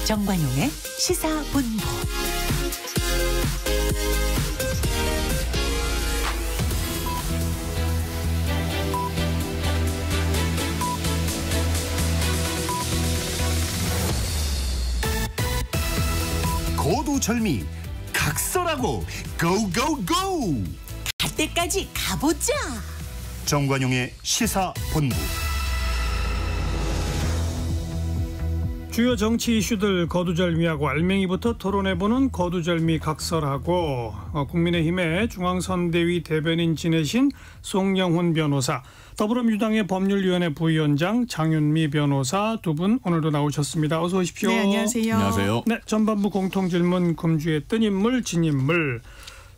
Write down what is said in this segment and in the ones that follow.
정관용의 시사본부. 고두절미 각설하고 고고고! 갈 때까지 가보자. 정관용의 시사본부. 주요 정치 이슈들 거두절미하고 알맹이부터 토론해보는 거두절미 각설하고, 국민의힘의 중앙선대위 대변인 지내신 송영훈 변호사, 더불어민주당의 법률위원회 부위원장 장윤미 변호사 두 분 오늘도 나오셨습니다. 어서 오십시오. 네, 안녕하세요. 안녕하세요. 네, 전반부 공통질문 금주의 뜬 인물, 진 인물.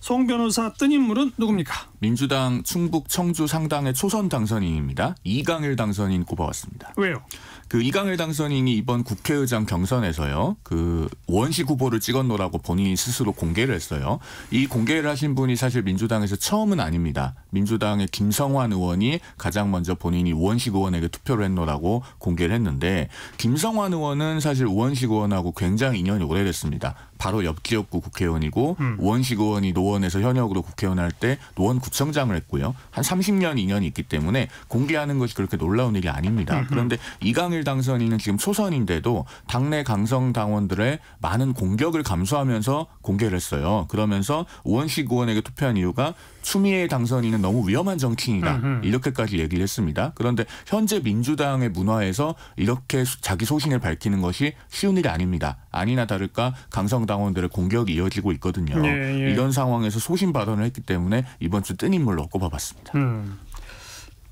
송 변호사, 뜬 인물은 누굽니까? 민주당 충북 청주 상당의 초선 당선인입니다. 이강일 당선인 꼽아왔습니다. 왜요? 그 이강일 당선인이 이번 국회의장 경선에서요, 그 우원식 후보를 찍었노라고 본인이 스스로 공개를 했어요. 이 공개를 하신 분이 사실 민주당에서 처음은 아닙니다. 민주당의 김성환 의원이 가장 먼저 본인이 우원식 의원에게 투표를 했노라고 공개를 했는데, 김성환 의원은 사실 우원식 의원하고 굉장히 인연이 오래됐습니다. 바로 옆 지역구 국회의원이고, 우원식 의원이 노원에서 현역으로 국회의원 할 때 노원구청장을 했고요. 한 30년 인연이 있기 때문에 공개하는 것이 그렇게 놀라운 일이 아닙니다. 그런데 이강일 당선인은 지금 초선인데도 당내 강성 당원들의 많은 공격을 감수하면서 공개를 했어요. 그러면서 우원식 의원에게 투표한 이유가 추미애 당선인은 너무 위험한 정치인이다, 이렇게까지 얘기를 했습니다. 그런데 현재 민주당의 문화에서 이렇게 자기 소신을 밝히는 것이 쉬운 일이 아닙니다. 아니나 다를까 강성 당원들의 공격이 이어지고 있거든요. 예. 이런 상황에서 소신 발언을 했기 때문에 이번 주 뜬 인물로 꼽아봤습니다.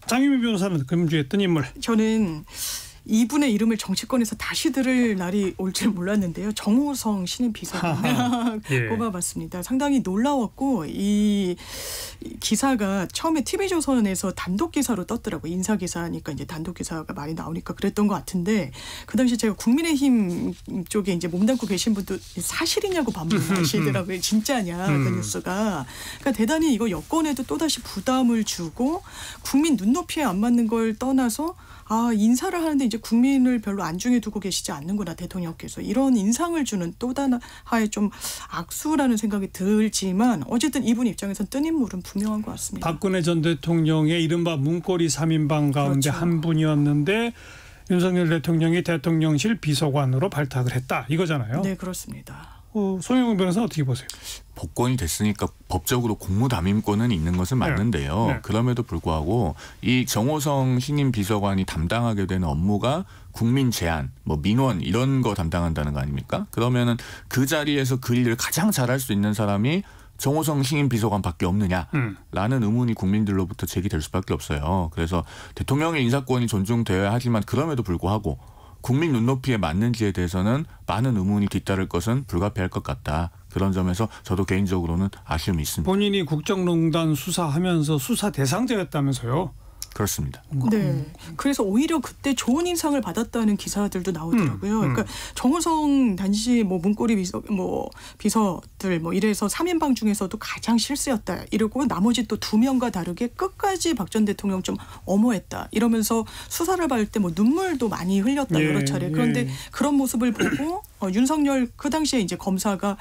장윤미 변호사는 금주의 뜬 인물. 저는 이분의 이름을 정치권에서 다시 들을 날이 올 줄 몰랐는데요. 정호성 신임 비서관 예. 꼽아봤습니다. 상당히 놀라웠고, 이 기사가 처음에 TV조선에서 단독 기사로 떴더라고요. 인사 기사니까 이제 단독 기사가 많이 나오니까 그랬던 것 같은데, 그 당시 제가 국민의힘 쪽에 이제 몸담고 계신 분도 사실이냐고 반문하시더라고요. 진짜냐 그 뉴스가. 그러니까 대단히 이거 여권에도 또다시 부담을 주고, 국민 눈높이에 안 맞는 걸 떠나서 인사를 하는데 이제 국민을 별로 안중에 두고 계시지 않는구나, 대통령께서. 이런 인상을 주는 또 하나의 좀 악수라는 생각이 들지만, 어쨌든 이분 입장에서는 뜬 인물은 분명한 것 같습니다. 박근혜 전 대통령의 이른바 문고리 3인방 가운데 그렇죠. 한 분이었는데 윤석열 대통령이 대통령실 비서관으로 발탁을 했다, 이거잖아요. 네, 그렇습니다. 송영훈 변호사 어떻게 보세요? 복권이 됐으니까 법적으로 공무담임권은 있는 것은 맞는데요. 네. 그럼에도 불구하고 이 정호성 신임 비서관이 담당하게 되는 업무가 국민 제안, 민원 이런 거 담당한다는 거 아닙니까? 그러면은 그 자리에서 그 일을 가장 잘할 수 있는 사람이 정호성 신임 비서관밖에 없느냐라는 의문이 국민들로부터 제기될 수밖에 없어요. 그래서 대통령의 인사권이 존중되어야 하지만 그럼에도 불구하고 국민 눈높이에 맞는지에 대해서는 많은 의문이 뒤따를 것은 불가피할 것 같다. 그런 점에서 저도 개인적으로는 아쉬움이 있습니다. 본인이 국정농단 수사하면서 수사 대상자였다면서요? 그렇습니다. 네. 그래서 오히려 그때 좋은 인상을 받았다는 기사들도 나오더라고요. 그러니까 정호성 단지 문고리 비서들 이래서 3인방 중에서도 가장 실세였다 이러고, 나머지 또 2명과 다르게 끝까지 박 전 대통령 좀 엄호했다 이러면서 수사를 받을 때 눈물도 많이 흘렸다, 여러 차례. 그런데 그런 모습을 보고 윤석열 그 당시에 이제 검사가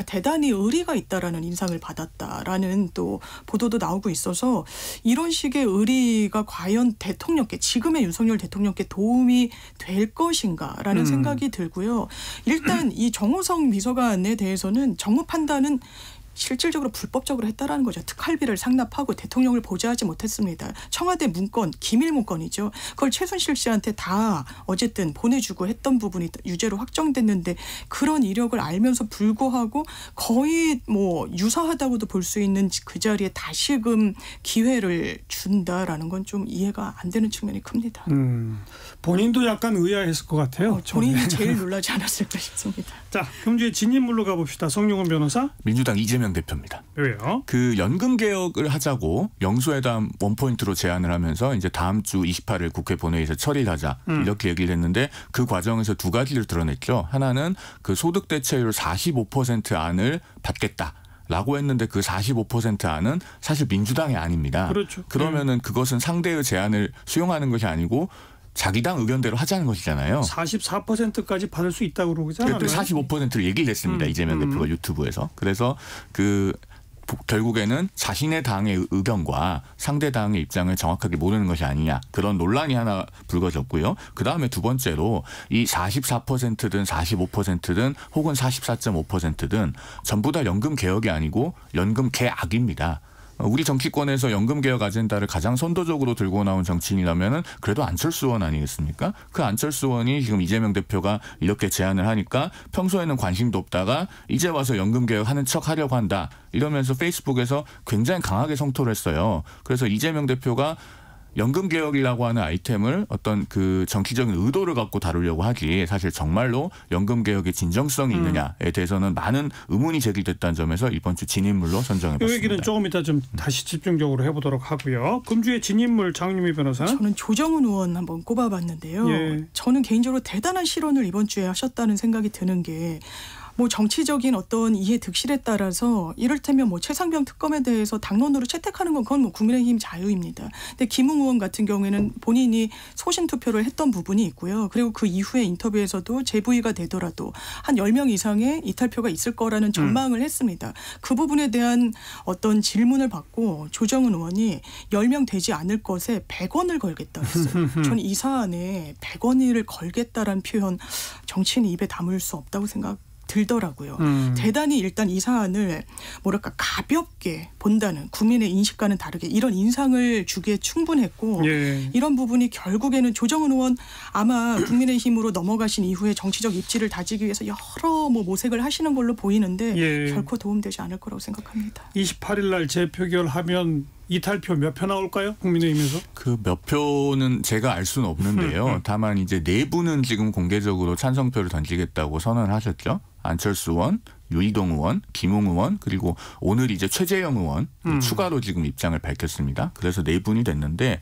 대단히 의리가 있다라는 인상을 받았다라는 또 보도도 나오고 있어서, 이런 식의 의리가 과연 대통령께, 지금의 윤석열 대통령께 도움이 될 것인가라는 생각이 들고요. 일단 이 정호성 비서관에 대해서는 정무 판단은 실질적으로 불법적으로 했다라는 거죠. 특활비를 상납하고 대통령을 보좌하지 못했습니다. 청와대 문건, 기밀 문건이죠. 그걸 최순실 씨한테 다 어쨌든 보내주고 했던 부분이 유죄로 확정됐는데, 그런 이력을 알면서 불구하고 거의 유사하다고도 볼 수 있는 그 자리에 다시금 기회를 준다라는 건 좀 이해가 안 되는 측면이 큽니다. 본인도 약간 의아했을 것 같아요. 본인이 제일 놀라지 않았을까 싶습니다. 자, 금주의 진 인물로 가봅시다. 송영훈 변호사. 민주당 이재명 대표입니다. 왜요? 그 연금 개혁을 하자고 영수회담 원포인트로 제안을 하면서 이제 다음 주 28일 국회 본회의에서 처리를 하자, 이렇게 얘기를 했는데, 그 과정에서 두 가지를 드러냈죠. 하나는 그 소득 대체율 45% 안을 받겠다 라고 했는데, 그 45% 안은 사실 민주당이 아닙니다. 그렇죠. 그러면은 그것은 상대의 제안을 수용하는 것이 아니고 자기 당 의견대로 하자는 것이잖아요. 44%까지 받을 수 있다고 그러잖아요. 45%를 얘기를 했습니다. 이재명 대표가 유튜브에서. 그래서 결국에는 자신의 당의 의견과 상대 당의 입장을 정확하게 모르는 것이 아니냐. 그런 논란이 하나 불거졌고요. 그다음에 두 번째로 이 44%든 45%든 혹은 44.5%든 전부 다 연금 개혁이 아니고 연금 개악입니다. 우리 정치권에서 연금개혁 아젠다를 가장 선도적으로 들고 나온 정치인이라면은 그래도 안철수 의원 아니겠습니까? 그 안철수 의원이 지금 이재명 대표가 이렇게 제안을 하니까 평소에는 관심도 없다가 이제 와서 연금개혁 하는 척 하려고 한다. 이러면서 페이스북에서 굉장히 강하게 성토를 했어요. 그래서 이재명 대표가 연금개혁이라고 하는 아이템을 어떤 그 정치적인 의도를 갖고 다루려고 하지 사실 정말로 연금개혁의 진정성이 있느냐에 대해서는 많은 의문이 제기됐다는 점에서 이번 주 진인물로 선정해봤습니다. 이 얘기는 조금 이따 좀 다시 집중적으로 해보도록 하고요. 금주의 진인물 장유미 변호사는? 저는 조정훈 의원 한번 꼽아봤는데요. 예. 저는 개인적으로 대단한 실언을 이번 주에 하셨다는 생각이 드는 게 뭐 정치적인 어떤 이해 득실에 따라서 이를테면 뭐 최상병 특검에 대해서 당론으로 채택하는 건 그건 뭐 국민의힘 자유입니다. 근데 김웅 의원 같은 경우에는 본인이 소신 투표를 했던 부분이 있고요. 그리고 그 이후에 인터뷰에서도 재부의가 되더라도 한 10명 이상의 이탈표가 있을 거라는 전망을 했습니다. 그 부분에 대한 어떤 질문을 받고 조정훈 의원이 10명 되지 않을 것에 100원을 걸겠다 했어요. 저는 이 사안에 100원을 걸겠다라는 표현 정치인이 입에 담을 수 없다고 들더라고요. 대단히 일단 이 사안을 뭐랄까 가볍게 본다는 국민의 인식과는 다르게 이런 인상을 주기에 충분했고 예. 이런 부분이 결국에는 조정훈 의원 아마 국민의힘으로 넘어가신 이후에 정치적 입지를 다지기 위해서 여러 뭐 모색을 하시는 걸로 보이는데 예. 결코 도움되지 않을 거라고 생각합니다. 28일 날 재표결하면 이탈표 몇 표 나올까요? 국민의힘에서? 그 몇 표는 제가 알 수는 없는데요. 다만 이제 내부는 지금 공개적으로 찬성표를 던지겠다고 선언을 하셨죠. 안철수 의원, 유이동 의원, 김웅 의원 그리고 오늘 이제 최재형 의원 추가로 지금 입장을 밝혔습니다. 그래서 4분이 됐는데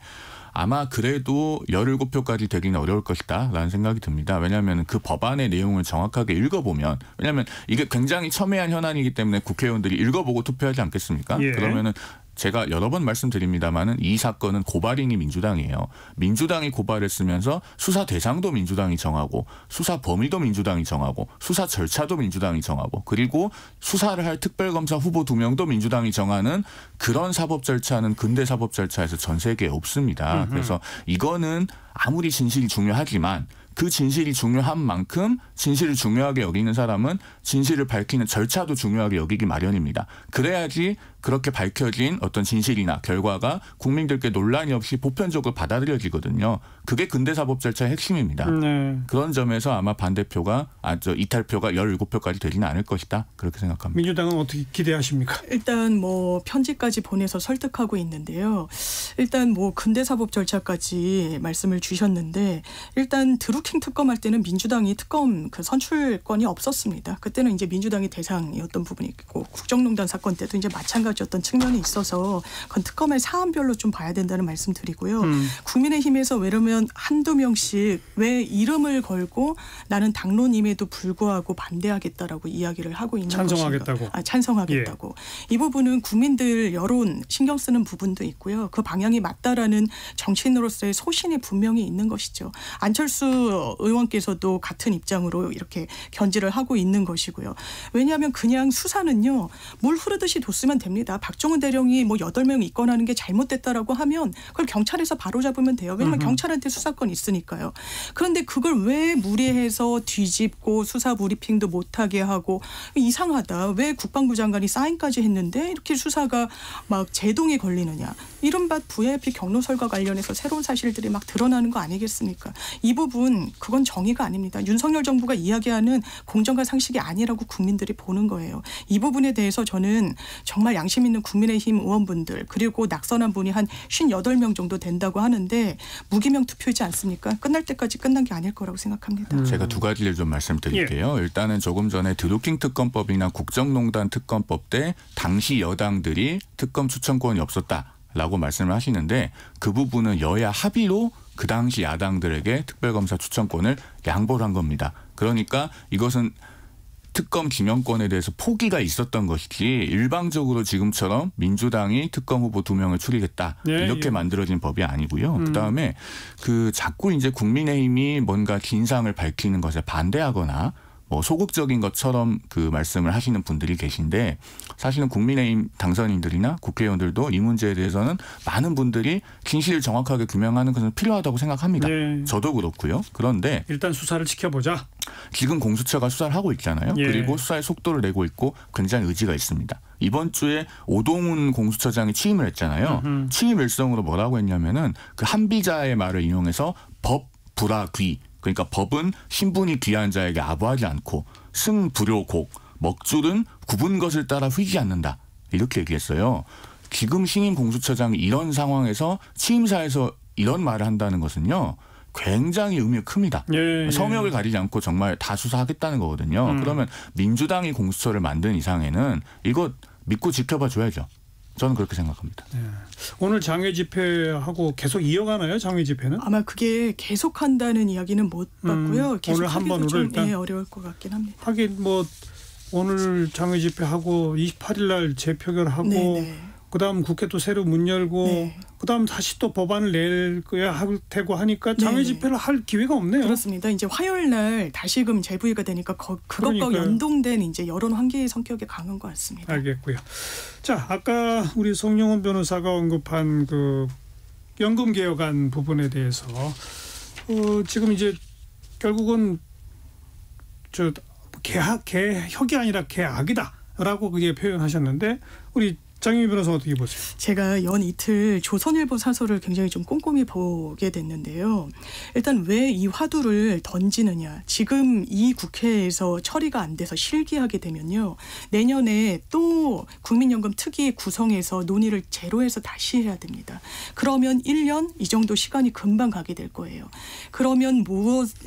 아마 그래도 17표까지 되기는 어려울 것이다 라는 생각이 듭니다. 왜냐하면 그 법안의 내용을 정확하게 읽어보면 왜냐하면 이게 굉장히 첨예한 현안이기 때문에 국회의원들이 읽어보고 투표하지 않겠습니까? 예. 그러면은 제가 여러 번 말씀드립니다마는 이 사건은 고발인이 민주당이에요. 민주당이 고발했으면서 수사 대상도 민주당이 정하고 수사 범위도 민주당이 정하고 수사 절차도 민주당이 정하고 그리고 수사를 할 특별검사 후보 2명도 민주당이 정하는 그런 사법 절차는 근대 사법 절차에서 전 세계에 없습니다. 그래서 이거는 아무리 진실이 중요하지만 그 진실이 중요한 만큼 진실을 중요하게 여기는 사람은 진실을 밝히는 절차도 중요하게 여기기 마련입니다. 그래야지 그렇게 밝혀진 어떤 진실이나 결과가 국민들께 논란이 없이 보편적으로 받아들여지거든요. 그게 근대사법 절차의 핵심입니다. 네. 그런 점에서 아마 반대표가 이탈표가 17표까지 되지는 않을 것이다. 그렇게 생각합니다. 민주당은 어떻게 기대하십니까? 일단 뭐 편지까지 보내서 설득하고 있는데요. 일단 뭐 근대사법 절차까지 말씀을 주셨는데 일단 드루킹 특검할 때는 민주당이 특검 그 선출권이 없었습니다. 그때는 이제 민주당이 대상이었던 부분이 있고 국정농단 사건 때도 이제 마찬가지였던 측면이 있어서 그건 특검의 사안별로 좀 봐야 된다는 말씀드리고요. 국민의힘에서 왜냐면 한두 명씩 왜 이름을 걸고 나는 당론임에도 불구하고 반대하겠다라고 이야기를 하고 있는 찬성하겠다고. 찬성하겠다고. 이 부분은 국민들 여론 신경 쓰는 부분도 있고요. 그 방향이 맞다라는 정치인으로서의 소신이 분명히 있는 것이죠. 안철수 의원께서도 같은 입장으로 이렇게 견지를 하고 있는 것이고요. 왜냐하면 그냥 수사는요. 물 흐르듯이 뒀으면 됩니다. 박종훈 대령이 뭐 8명 입건하는 게 잘못됐다라고 하면 그걸 경찰에서 바로 잡으면 돼요. 왜냐하면 경찰한테 수사권 있으니까요. 그런데 그걸 왜 무리해서 뒤집고 수사 브리핑도 못하게 하고 이상하다. 왜 국방부 장관이 사인까지 했는데 이렇게 수사가 막 제동이 걸리느냐. 이른바 VIP 경로설과 관련해서 새로운 사실들이 막 드러나는 거 아니겠습니까? 이 부분 그건 정의가 아닙니다. 윤석열 정부가 이야기하는 공정과 상식이 아니라고 국민들이 보는 거예요. 이 부분에 대해서 저는 정말 양심 있는 국민의힘 의원분들 그리고 낙선한 분이 한 58명 정도 된다고 하는데 무기명 투표이지 않습니까? 끝날 때까지 끝난 게 아닐 거라고 생각합니다. 제가 두 가지를 좀 말씀드릴게요. 일단은 조금 전에 드루킹 특검법이나 국정농단 특검법 때 당시 여당들이 특검 추천권이 없었다라고 말씀을 하시는데 그 부분은 여야 합의로 그 당시 야당들에게 특별검사 추천권을 양보를 한 겁니다. 그러니까 이것은 특검 기명권에 대해서 포기가 있었던 것이지 일방적으로 지금처럼 민주당이 특검 후보 2명을 추리겠다 이렇게 만들어진 법이 아니고요. 그다음에 자꾸 이제 국민의힘이 뭔가 진상을 밝히는 것에 반대하거나 뭐 소극적인 것처럼 말씀을 하시는 분들이 계신데 사실은 국민의힘 당선인들이나 국회의원들도 이 문제에 대해서는 많은 분들이 진실을 정확하게 규명하는 것은 필요하다고 생각합니다. 네. 저도 그렇고요. 그런데 일단 수사를 지켜보자. 지금 공수처가 수사를 하고 있잖아요. 그리고 수사의 속도를 내고 있고 굉장히 의지가 있습니다. 이번 주에 오동훈 공수처장이 취임을 했잖아요. 취임 일성으로 뭐라고 했냐면은 한비자의 말을 인용해서 법 불하귀, 그러니까 법은 신분이 귀한 자에게 아부하지 않고 승불효곡, 먹줄은 굽은 것을 따라 휘지 않는다. 이렇게 얘기했어요. 지금 신임 공수처장이 이런 상황에서 취임사에서 이런 말을 한다는 것은요. 굉장히 의미가 큽니다. 성역을 가리지 않고 정말 다 수사하겠다는 거거든요. 그러면 민주당이 공수처를 만든 이상에는 이거 믿고 지켜봐 줘야죠. 저는 그렇게 생각합니다. 네. 오늘 장외 집회하고 계속 이어가나요? 장외 집회는? 아마 그게 계속한다는 이야기는 못 봤고요. 오늘 한 번으로 좀 일단 어려울 것 같긴 합니다. 하긴 뭐 오늘 장외 집회하고 28일 날 재표결하고 네네. 그다음 국회 또 새로 문 열고 네. 그다음 다시 또 법안을 낼 거야 할 테고 하니까 장외 집회를 할 기회가 없네요. 그렇습니다. 이제 화요일 날 다시금 재부의가 되니까 그것과 그러니까요. 연동된 이제 여론 환기 성격이 강한 것 같습니다. 알겠고요. 자, 아까 우리 송영훈 변호사가 언급한 연금 개혁안 부분에 대해서 지금 이제 결국은 개혁이 아니라 개악이다라고 그게 표현하셨는데 우리 장윤희 변호사 어떻게 보세요? 제가 연 이틀 조선일보 사설을 굉장히 좀 꼼꼼히 보게 됐는데요. 일단 왜 이 화두를 던지느냐. 지금 이 국회에서 처리가 안 돼서 실기하게 되면요. 내년에 또 국민연금 특위 구성해서 논의를 제로해서 다시 해야 됩니다. 그러면 1년 이 정도 시간이 금방 가게 될 거예요. 그러면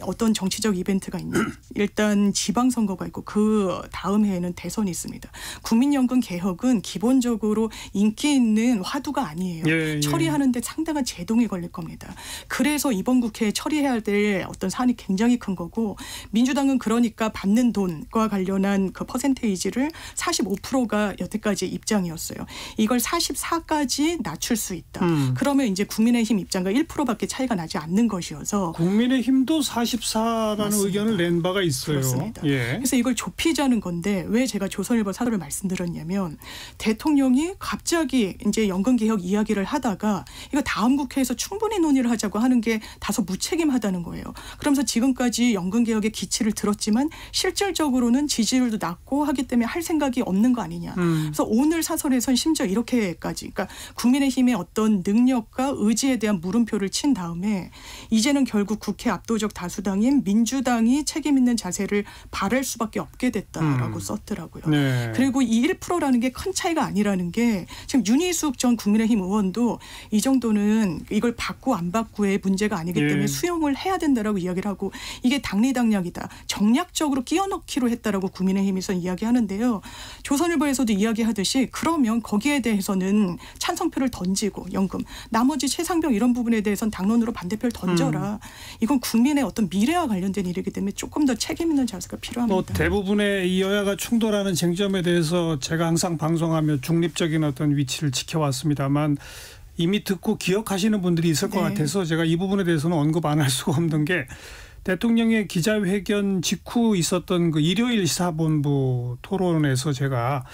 어떤 정치적 이벤트가 있냐. 일단 지방선거가 있고 그 다음 해에는 대선이 있습니다. 국민연금 개혁은 기본적으로 인기 있는 화두가 아니에요. 처리하는데 상당한 제동이 걸릴 겁니다. 그래서 이번 국회에 처리해야 될 어떤 사안이 굉장히 큰 거고 민주당은 그러니까 받는 돈과 관련한 그 퍼센테이지를 45%가 여태까지 입장이었어요. 이걸 44까지 낮출 수 있다. 그러면 이제 국민의힘 입장과 1%밖에 차이가 나지 않는 것이어서 국민의힘도 44라는 맞습니다. 의견을 낸 바가 있어요. 그렇습니다. 그래서 이걸 좁히자는 건데 왜 제가 조선일보 사설을 말씀드렸냐면 대통령이 갑자기 이제 연금 개혁 이야기를 하다가 이거 다음 국회에서 충분히 논의를 하자고 하는 게 다소 무책임하다는 거예요. 그러면서 지금까지 연금 개혁의 기치를 들었지만 실질적으로는 지지율도 낮고 하기 때문에 할 생각이 없는 거 아니냐. 그래서 오늘 사설에선 심지어 이렇게까지 그러니까 국민의힘의 어떤 능력과 의지에 대한 물음표를 친 다음에 이제는 결국 국회 압도적 다수당인 민주당이 책임 있는 자세를 바랄 수밖에 없게 됐다라고 썼더라고요. 그리고 이 1%라는 게 큰 차이가 아니라는 게 지금 윤희숙 전 국민의힘 의원도 이 정도는 이걸 받고 안 받고의 문제가 아니기 때문에 수용을 해야 된다라고 이야기를 하고 이게 당리당략이다. 정략적으로 끼워넣기로 했다라고 국민의힘에서 이야기하는데요. 조선일보에서도 이야기하듯이 그러면 거기에 대해서는 찬성표를 던지고 연금 나머지 최상병 이런 부분에 대해서는 당론으로 반대표를 던져라. 이건 국민의 어떤 미래와 관련된 일이기 때문에 조금 더 책임 있는 자세가 필요합니다. 대부분의 이 여야가 충돌하는 쟁점에 대해서 제가 항상 방송하며 중립적인 어떤 위치를 지켜왔습니다만 이미 듣고 기억하시는 분들이 있을 것 같아서 제가 이 부분에 대해서는 언급 안 할 수가 없는 게 대통령의 기자회견 직후 있었던 그 일요일 시사본부 토론에서 제가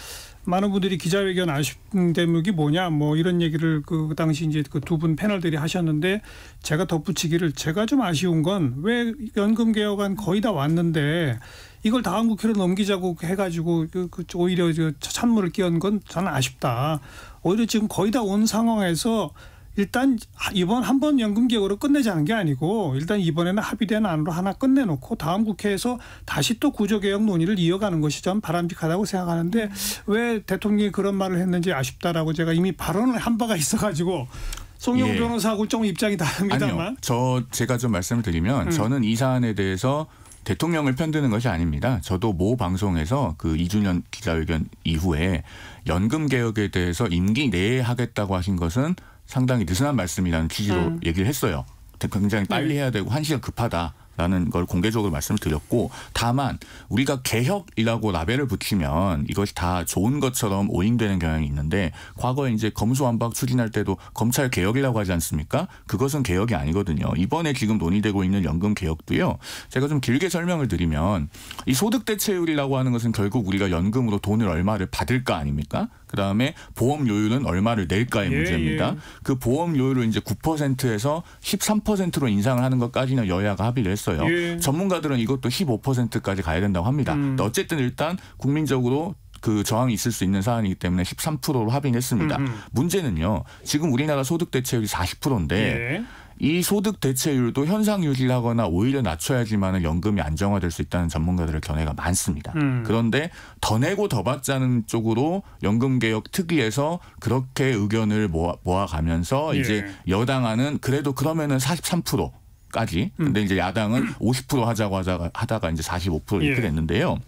많은 분들이 기자회견 아쉬운 대목이 뭐냐 뭐 이런 얘기를 그 당시 이제 그 두 분 패널들이 하셨는데 제가 덧붙이기를 제가 좀 아쉬운 건 왜 연금 개혁안 거의 다 왔는데 이걸 다음 국회로 넘기자고 해가지고 오히려 찬물을 끼얹은 건 저는 아쉽다. 오히려 지금 거의 다 온 상황에서 일단 이번 한 번 연금 개혁으로 끝내자는 게 아니고 일단 이번에는 합의된 안으로 하나 끝내놓고 다음 국회에서 다시 또 구조개혁 논의를 이어가는 것이 전 바람직하다고 생각하는데 왜 대통령이 그런 말을 했는지 아쉽다라고 제가 이미 발언을 한 바가 있어가지고 송영훈 변호사하고 좀 입장이 다릅니다만. 아니요. 제가 좀 말씀을 드리면 저는 이 사안에 대해서 대통령을 편드는 것이 아닙니다. 저도 모 방송에서 그 2주년 기자회견 이후에 연금 개혁에 대해서 임기 내에 하겠다고 하신 것은 상당히 느슨한 말씀이라는 취지로 얘기를 했어요. 굉장히 빨리 해야 되고 한시가 급하다. 라는 걸 공개적으로 말씀을 드렸고, 다만 우리가 개혁이라고 라벨을 붙이면 이것이 다 좋은 것처럼 오인되는 경향이 있는데, 과거에 이제 검수완박 추진할 때도 검찰 개혁이라고 하지 않습니까? 그것은 개혁이 아니거든요. 이번에 지금 논의되고 있는 연금 개혁도요. 제가 좀 길게 설명을 드리면, 이 소득 대체율이라고 하는 것은 결국 우리가 연금으로 돈을 얼마를 받을까 아닙니까? 그다음에 보험료율은 얼마를 낼까의 문제입니다. 그 보험료율을 이제 9%에서 13%로 인상을 하는 것까지는 여야가 합의를 했어요. 전문가들은 이것도 15%까지 가야 된다고 합니다. 어쨌든 일단 국민적으로 그 저항이 있을 수 있는 사안이기 때문에 13%로 합의를 했습니다. 문제는요. 지금 우리나라 소득 대체율이 40%인데 이 소득 대체율도 현상 유지하거나 오히려 낮춰야지만 연금이 안정화될 수 있다는 전문가들의 견해가 많습니다. 그런데 더 내고 더 받자는 쪽으로 연금개혁 특위에서 그렇게 의견을 모아가면서 이제 여당안은 그래도 그러면은 43%까지. 근데 이제 야당은 50% 하자고 하다가 이제 45% 이렇게 됐는데요.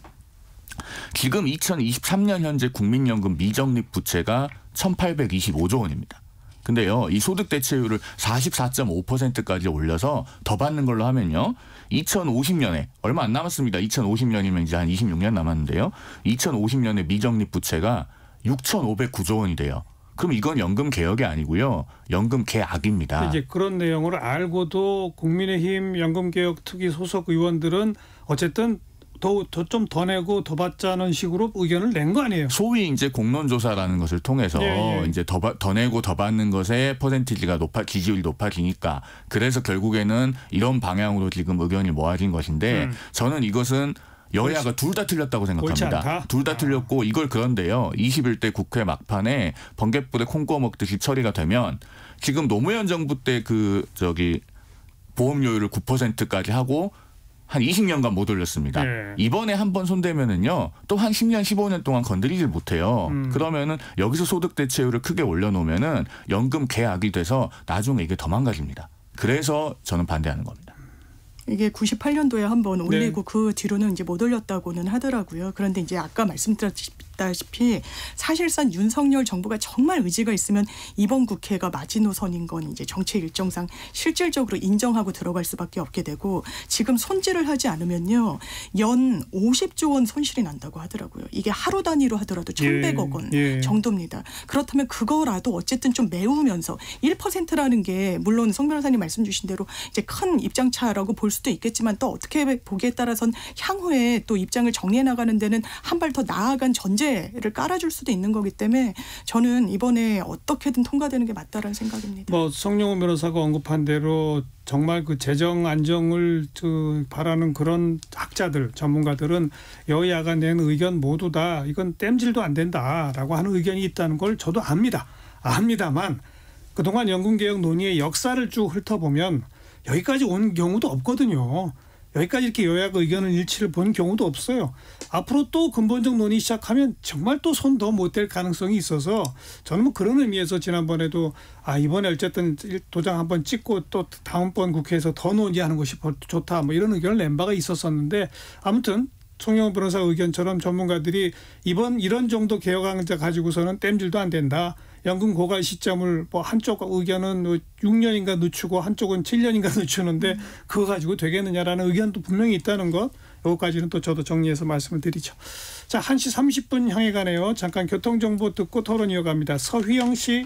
지금 2023년 현재 국민연금 미적립 부채가 1,825조 원입니다. 근데요, 이 소득 대체율을 44.5%까지 올려서 더 받는 걸로 하면요, 2050년에 얼마 안 남았습니다. 2050년이면 이제 한 26년 남았는데요. 2050년에 미적립 부채가 6,509조 원이 돼요. 그럼 이건 연금 개혁이 아니고요, 연금 개악입니다. 이제 그런 내용을 알고도 국민의힘 연금개혁특위 소속 의원들은 어쨌든 좀 더 내고 더 받자는 식으로 의견을 낸 거 아니에요? 소위 이제 공론조사라는 것을 통해서 이제 더 내고 더 받는 것에 퍼센티지가 지지율이 높아지니까, 그래서 결국에는 이런 방향으로 지금 의견이 모아진 것인데, 저는 이것은 여야가 둘 다 틀렸다고 생각합니다. 둘 다 틀렸고, 이걸 그런데요, 21대 국회 막판에 번갯불에 콩 구워 먹듯이 처리가 되면, 지금 노무현 정부 때 보험료율을 9%까지 하고 한 20년간 못 올렸습니다. 이번에 한 번 손대면은요, 또 한 10년, 15년 동안 건드리질 못해요. 그러면은 여기서 소득 대체율을 크게 올려놓으면은 연금 개악이 돼서 나중에 이게 더 망가집니다. 그래서 저는 반대하는 겁니다. 이게 98년도에 한 번 올리고 그 뒤로는 이제 못 올렸다고는 하더라고요. 그런데 이제 아까 말씀드렸다시피 사실상 윤석열 정부가 정말 의지가 있으면 이번 국회가 마지노선인 건 이제 정책 일정상 실질적으로 인정하고 들어갈 수밖에 없게 되고, 지금 손질을 하지 않으면요, 연 50조 원 손실이 난다고 하더라고요. 이게 하루 단위로 하더라도 1,100억 원 정도입니다. 그렇다면 그거라도 어쨌든 좀 메우면서 1%라는 게 물론 송 변호사님 말씀 주신 대로 이제 큰 입장차라고 볼 수도 있겠지만, 또 어떻게 보기에 따라서는 향후에 또 입장을 정리해 나가는 데는 한 발 더 나아간 전제를 깔아줄 수도 있는 거기 때문에 저는 이번에 어떻게든 통과되는 게 맞다라는 생각입니다. 성영호 변호사가 언급한 대로 정말 그 재정 안정을 바라는 그런 학자들, 전문가들은 여야가 낸 의견 모두 다 이건 땜질도 안 된다라고 하는 의견이 있다는 걸 저도 압니다만, 그동안 연금개혁 논의의 역사를 쭉 훑어보면 여기까지 온 경우도 없거든요. 여기까지 이렇게 여야가 의견을 일치를 본 경우도 없어요. 앞으로 또 근본적 논의 시작하면 정말 또 손 더 못 댈 가능성이 있어서, 저는 그런 의미에서 지난번에도 이번에 어쨌든 도장 한번 찍고 또 다음번 국회에서 더 논의하는 것이 좋다, 이런 의견을 낸 바가 있었었는데, 아무튼 송영호 변호사 의견처럼 전문가들이 이번 이런 정도 개혁안자 가지고서는 땜질도 안 된다. 연금 고갈 시점을 한쪽 의견은 6년인가 늦추고 한쪽은 7년인가 늦추는데 그거 가지고 되겠느냐라는 의견도 분명히 있다는 것. 여기까지는 또 저도 정리해서 말씀을 드리죠. 자, 1시 30분 향해 가네요. 잠깐 교통정보 듣고 토론 이어갑니다. 서휘영 씨.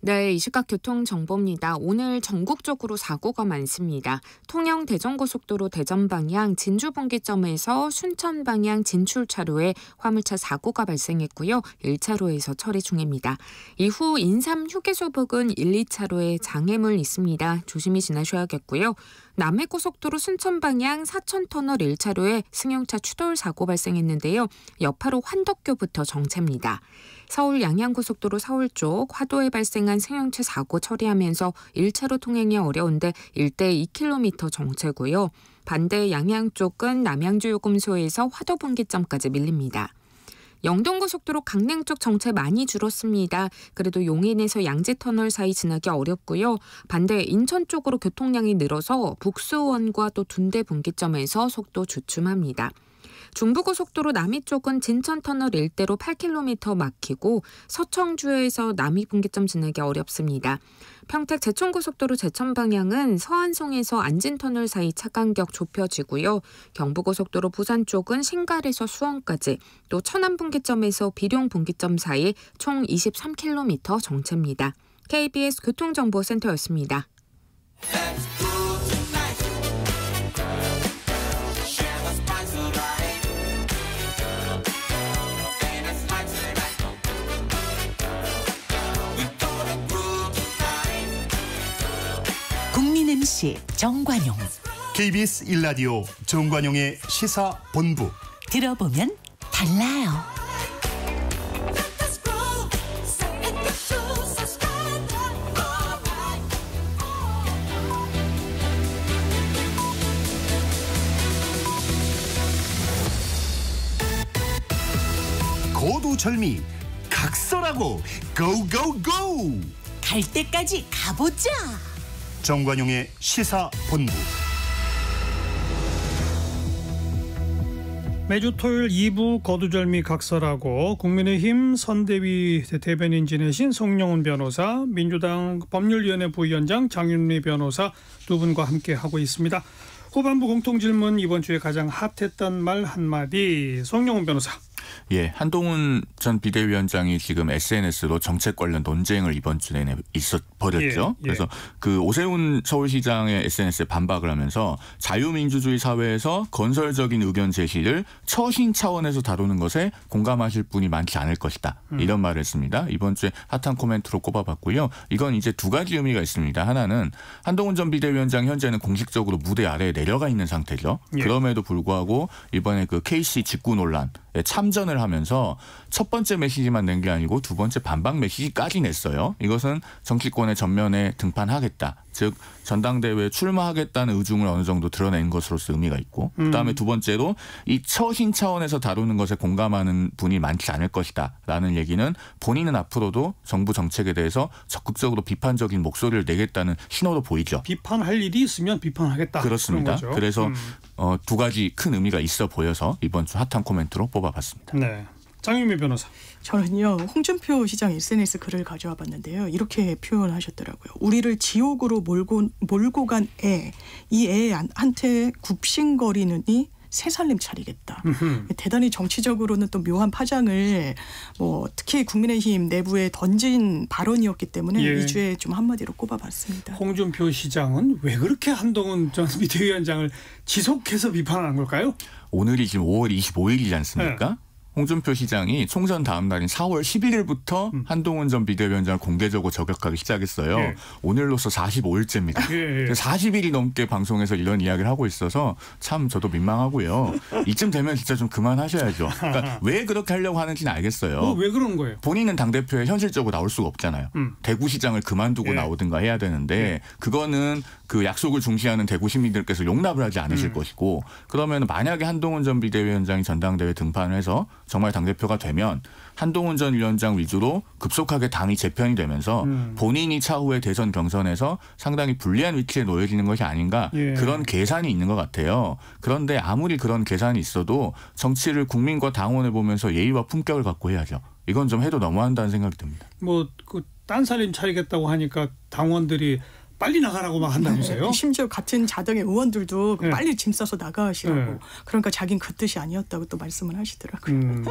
네, 이 시각 교통정보입니다. 오늘 전국적으로 사고가 많습니다. 통영 대전고속도로 대전 방향 진주분기점에서 순천 방향 진출차로에 화물차 사고가 발생했고요. 1차로에서 처리 중입니다. 이후 인삼 휴게소 부근 1, 2차로에 장애물 있습니다. 조심히 지나셔야겠고요. 남해고속도로 순천 방향 사천터널 1차로에 승용차 추돌 사고 발생했는데요. 여파로 환덕교부터 정체입니다. 서울 양양고속도로 서울 쪽 화도에 발생한 승용차 사고 처리하면서 1차로 통행이 어려운데 일대 2km 정체고요. 반대 양양 쪽은 남양주요금소에서 화도분기점까지 밀립니다. 영동고속도로 강릉 쪽 정체 많이 줄었습니다. 그래도 용인에서 양재터널 사이 지나기 어렵고요. 반대 인천 쪽으로 교통량이 늘어서 북수원과 또 둔대 분기점에서 속도 주춤합니다. 중부고속도로 남이 쪽은 진천터널 일대로 8km 막히고 서청주에서 남이 분기점 지나기 어렵습니다. 평택 제천고속도로 제천 방향은 서안송에서 안진터널 사이 차 간격 좁혀지고요. 경부고속도로 부산 쪽은 신갈에서 수원까지, 또 천안 분기점에서 비룡 분기점 사이 총 23km 정체입니다. KBS 교통정보센터였습니다. 국민 MC 정관용. KBS 1라디오 정관용의 시사본부. 들어보면 달라요. 고두절미 각설하고 고고고. 갈 때까지 가보자. 정관용의 시사본부. 매주 토요일 2부 거두절미 각설하고 국민의힘 선대위 대변인 지내신 송영훈 변호사, 민주당 법률위원회 부위원장 장윤리 변호사 두 분과 함께하고 있습니다. 후반부 공통질문, 이번 주에 가장 핫했던 말 한마디, 송영훈 변호사. 예, 한동훈 전 비대위원장이 지금 SNS로 정책 관련 논쟁을 이번 주 내내 벌였죠. 그래서 그 오세훈 서울시장의 SNS에 반박을 하면서 자유민주주의 사회에서 건설적인 의견 제시를 처신 차원에서 다루는 것에 공감하실 분이 많지 않을 것이다. 이런 말을 했습니다. 이번 주에 핫한 코멘트로 꼽아봤고요. 이건 이제 두 가지 의미가 있습니다. 하나는 한동훈 전 비대위원장 현재는 공식적으로 무대 아래에 내려가 있는 상태죠. 그럼에도 불구하고 이번에 그 KC 직구 논란 참전을 하면서 첫 번째 메시지만 낸 게 아니고 두 번째 반박 메시지까지 냈어요. 이것은 정치권의 전면에 등판하겠다. 즉 전당대회에 출마하겠다는 의중을 어느 정도 드러낸 것으로서 의미가 있고, 그다음에 두 번째로 이 처신 차원에서 다루는 것에 공감하는 분이 많지 않을 것이다 라는 얘기는 본인은 앞으로도 정부 정책에 대해서 적극적으로 비판적인 목소리를 내겠다는 신호로 보이죠. 비판할 일이 있으면 비판하겠다. 그렇습니다. 그래서 두 가지 큰 의미가 있어 보여서 이번 주 핫한 코멘트로 뽑아봤습니다. 네, 장윤미 변호사. 저는요, 홍준표 시장 SNS 글을 가져와 봤는데요. 이렇게 표현하셨더라고요. 우리를 지옥으로 몰고 간 애, 이 애한테 굽신거리느니 새살림 차리겠다. 대단히 정치적으로는 또 묘한 파장을 특히 국민의힘 내부에 던진 발언이었기 때문에 이 주에 좀 한마디로 꼽아봤습니다. 홍준표 시장은 왜 그렇게 한동훈 전 비대위원장을 지속해서 비판한 걸까요? 오늘이 지금 5월 25일이지 않습니까? 네. 홍준표 시장이 총선 다음 날인 4월 11일부터 한동훈 전 비대위원장을 공개적으로 저격하기 시작했어요. 오늘로서 45일째입니다. 40일이 넘게 방송에서 이런 이야기를 하고 있어서 참 저도 민망하고요. 이쯤 되면 진짜 좀 그만하셔야죠. 그러니까 왜 그렇게 하려고 하는지는 알겠어요. 왜 그런 거예요? 본인은 당대표에 현실적으로 나올 수가 없잖아요. 대구시장을 그만두고 나오든가 해야 되는데 그거는 그 약속을 중시하는 대구 시민들께서 용납을 하지 않으실 것이고, 그러면 만약에 한동훈 전 비대위원장이 전당대회 등판을 해서 정말 당대표가 되면 한동훈 전 위원장 위주로 급속하게 당이 재편이 되면서 본인이 차후에 대선 경선에서 상당히 불리한 위치에 놓여지는 것이 아닌가, 그런 계산이 있는 것 같아요. 그런데 아무리 그런 계산이 있어도 정치를 국민과 당원을 보면서 예의와 품격을 갖고 해야죠. 이건 좀 해도 너무한다는 생각이 듭니다. 그 딴살림 차리겠다고 하니까 당원들이 빨리 나가라고 막 한다면서요? 심지어 같은 자당의 의원들도 빨리 짐 싸서 나가시라고. 그러니까 자긴 그 뜻이 아니었다고 또 말씀을 하시더라고요.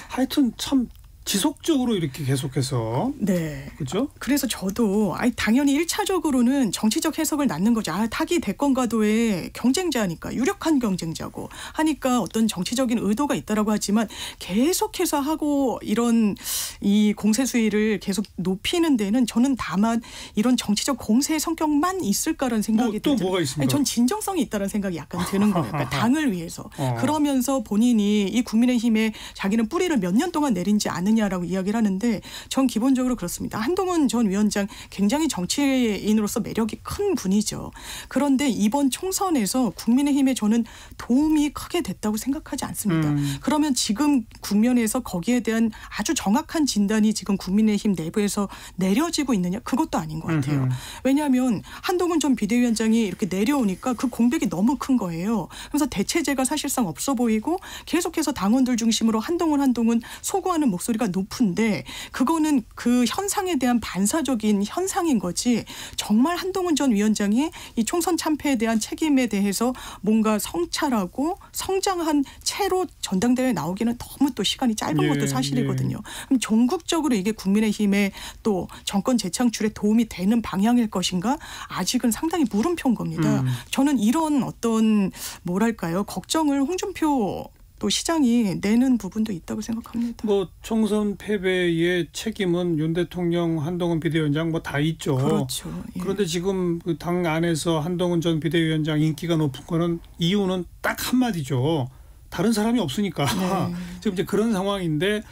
하여튼 참 지속적으로 이렇게 계속해서. 네. 그렇죠? 그래서 저도 당연히 1차적으로는 정치적 해석을 낳는 거죠. 타기 대권과도의 경쟁자니까, 유력한 경쟁자고 하니까 어떤 정치적인 의도가 있다라고 하지만 계속해서 하고 이런 이 공세 수위를 계속 높이는 데는 저는 다만 이런 정치적 공세의 성격만 있을까라는 생각이 또 뭐가 있습니까? 전 진정성이 있다는 생각이 약간 드는 거예요. 그러니까 당을 위해서. 그러면서 본인이 이 국민의힘에 자기는 뿌리를 몇 년 동안 내린지 않느냐 아니냐라고 이야기를 하는데 전 기본적으로 그렇습니다. 한동훈 전 위원장 굉장히 정치인으로서 매력이 큰 분이죠. 그런데 이번 총선에서 국민의힘에 저는 도움이 크게 됐다고 생각하지 않습니다. 그러면 지금 국면에서 거기에 대한 아주 정확한 진단이 지금 국민의힘 내부에서 내려지고 있느냐? 그것도 아닌 것 같아요. 왜냐하면 한동훈 전 비대위원장이 이렇게 내려오니까 그 공백이 너무 큰 거예요. 그래서 대체제가 사실상 없어 보이고 계속해서 당원들 중심으로 한동훈 소구하는 목소리가 높은데 그거는 그 현상에 대한 반사적인 현상인 거지 정말 한동훈 전 위원장이 이 총선 참패에 대한 책임에 대해서 뭔가 성찰하고 성장한 채로 전당대회에 나오기는 너무 또 시간이 짧은 것도 사실이거든요. 그럼 전국적으로 이게 국민의힘의 또 정권 재창출에 도움이 되는 방향일 것인가? 아직은 상당히 물음표인 겁니다. 저는 이런 어떤 뭐랄까요? 걱정을 홍준표 또 시장이 내는 부분도 있다고 생각합니다. 뭐 총선 패배의 책임은 윤 대통령, 한동훈 비대위원장 뭐 다 있죠. 그렇죠. 예. 그런데 지금 그 당 안에서 한동훈 전 비대위원장 인기가 높은 거는 이유는 딱 한마디죠. 다른 사람이 없으니까. 네. 지금 이제 그런 상황인데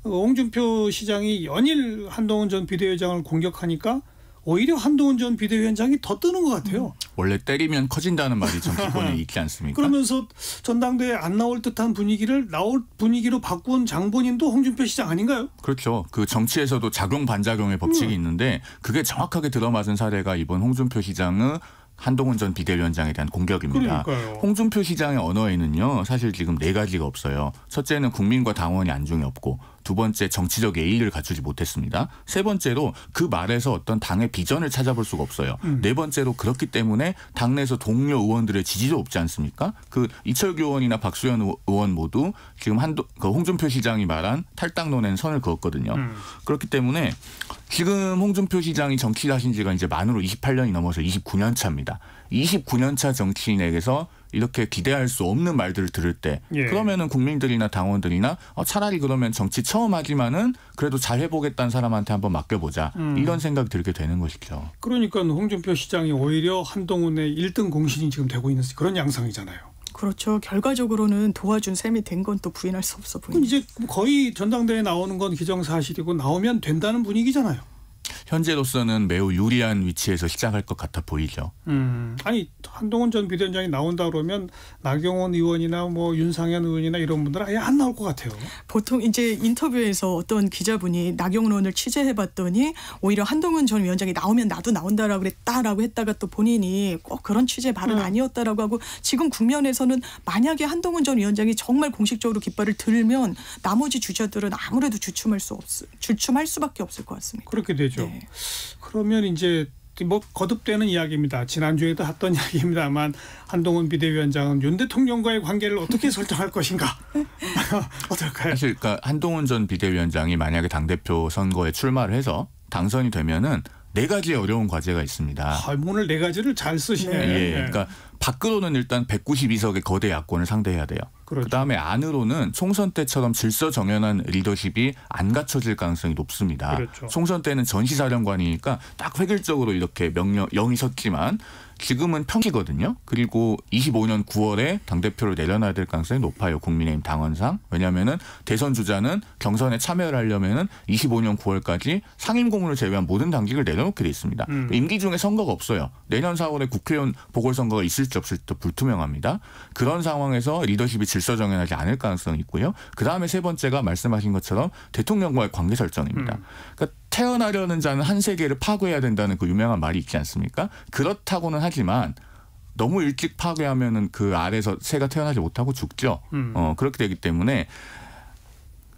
홍준표 시장이 연일 한동훈 전 비대위원장을 공격하니까 오히려 한동훈 전 비대위원장이 더 뜨는 것 같아요. 원래 때리면 커진다는 말이 정치권에 있지 않습니까? 그러면서 전당대회에 안 나올 듯한 분위기를 나올 분위기로 바꾼 장본인도 홍준표 시장 아닌가요? 그렇죠. 그 정치에서도 작용 반작용의 법칙이 있는데 그게 정확하게 들어맞은 사례가 이번 홍준표 시장의 한동훈 전 비대위원장에 대한 공격입니다. 그러니까요. 홍준표 시장의 언어에는요. 사실 지금 4가지가 없어요. 첫째는 국민과 당원이 안중이 없고 두 번째 정치적 예의를 갖추지 못했습니다. 세 번째로 그 말에서 어떤 당의 비전을 찾아볼 수가 없어요. 네 번째로 그렇기 때문에 당내에서 동료 의원들의 지지도 없지 않습니까? 그 이철규 의원이나 박수현 의원 모두 지금 그 홍준표 시장이 말한 탈당론에는 선을 그었거든요. 그렇기 때문에 지금 홍준표 시장이 정치를 하신 지가 이제 만으로 28년이 넘어서 29년 차입니다. 29년 차 정치인에게서 이렇게 기대할 수 없는 말들을 들을 때 그러면은 국민들이나 당원들이나 차라리 그러면 정치 처음 하지만은 그래도 잘 해보겠다는 사람한테 한번 맡겨보자 이런 생각이 들게 되는 것이죠. 그러니까 홍준표 시장이 오히려 한동훈의 1등 공신이 지금 되고 있는 그런 양상이잖아요. 그렇죠. 결과적으로는 도와준 셈이 된 건 또 부인할 수 없어 보입니다. 이제 거의 전당대회에 나오는 건 기정사실이고 나오면 된다는 분위기잖아요. 현재로서는 매우 유리한 위치에서 시작할 것 같아 보이죠. 아니 한동훈 전 비대위원장이 나온다 그러면 나경원 의원이나 뭐 윤상현 의원이나 이런 분들 아예 안 나올 것 같아요. 보통 이제 인터뷰에서 어떤 기자분이 나경원 의원을 취재해봤더니 오히려 한동훈 전 위원장이 나오면 나도 나온다라고 그랬다라고 했다가 또 본인이 꼭 그런 취재 발은 아니었다라고 하고 지금 국면에서는 만약에 한동훈 전 위원장이 정말 공식적으로 깃발을 들면 나머지 주자들은 아무래도 주춤할 수밖에 없을 것 같습니다. 그렇게 되죠. 네. 그러면 이제 뭐 거듭되는 이야기입니다. 지난주에도 했던 이야기입니다만 한동훈 비대위원장은 윤 대통령과의 관계를 어떻게 설정할 것인가? 어떨까요? 사실 그러니까 한동훈 전 비대위원장이 만약에 당대표 선거에 출마를 해서 당선이 되면은 4가지의 어려운 과제가 있습니다. 오늘 4가지를 잘 쓰시네. 예, 그러니까 밖으로는 일단 192석의 거대 야권을 상대해야 돼요. 그렇죠. 그다음에 안으로는 총선 때처럼 질서정연한 리더십이 안 갖춰질 가능성이 높습니다. 그렇죠. 총선 때는 전시사령관이니까 딱 획일적으로 이렇게 영이 섰지만 지금은 평기거든요. 그리고 25년 9월에 당대표를 내려놔야 될 가능성이 높아요. 국민의힘 당원상. 왜냐하면 대선 주자는 경선에 참여를 하려면 25년 9월까지 상임고문을 제외한 모든 당직을 내려놓게 돼 있습니다. 임기 중에 선거가 없어요. 내년 4월에 국회의원 보궐선거가 있을지 없을지 불투명합니다. 그런 상황에서 리더십이 질서정연하지 않을 가능성이 있고요. 그다음에 세 번째가 말씀하신 것처럼 대통령과의 관계 설정입니다. 그러니까 태어나려는 자는 한 세계를 파괴해야 된다는 그 유명한 말이 있지 않습니까? 그렇다고는 하지만 너무 일찍 파괴하면은 그 아래서 새가 태어나지 못하고 죽죠. 그렇게 되기 때문에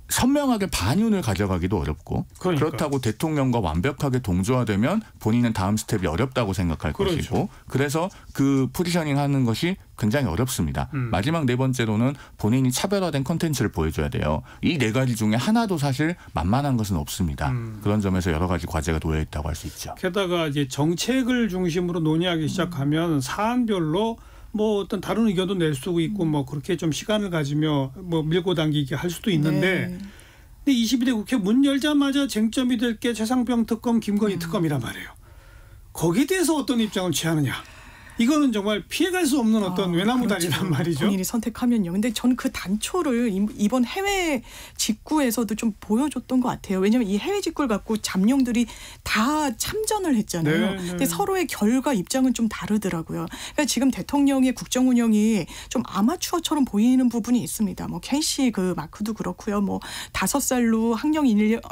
선명하게 반윤을 가져가기도 어렵고 그렇다고 대통령과 완벽하게 동조화되면 본인은 다음 스텝이 어렵다고 생각할 것이고 그래서 그 포지셔닝하는 것이 굉장히 어렵습니다. 마지막 4번째로는 본인이 차별화된 콘텐츠를 보여줘야 돼요. 이 4가지 중에 하나도 사실 만만한 것은 없습니다. 그런 점에서 여러 가지 과제가 놓여 있다고 할 수 있죠. 게다가 이제 정책을 중심으로 논의하기 시작하면 사안별로 뭐 어떤 다른 의견도 낼 수도 있고 뭐 그렇게 좀 시간을 가지며 뭐 밀고 당기게 할 수도 있는데 근데 22대 국회 문 열자마자 쟁점이 될 게 최상병 특검, 김건희 특검이란 말이에요. 거기에 대해서 어떤 입장을 취하느냐. 이거는 정말 피해갈 수 없는 어떤 외나무다리란 그렇죠. 말이죠. 본인이 선택하면요. 근데 저는 그 단초를 이번 해외 직구에서도 좀 보여줬던 것 같아요. 왜냐하면 이 해외 직구를 갖고 잠룡들이 다 참전을 했잖아요. 네. 근데 서로의 결과 입장은 좀 다르더라고요. 그러니까 지금 대통령의 국정 운영이 좀 아마추어처럼 보이는 부분이 있습니다. 뭐 켄시 그 마크도 그렇고요. 뭐 5살로 학령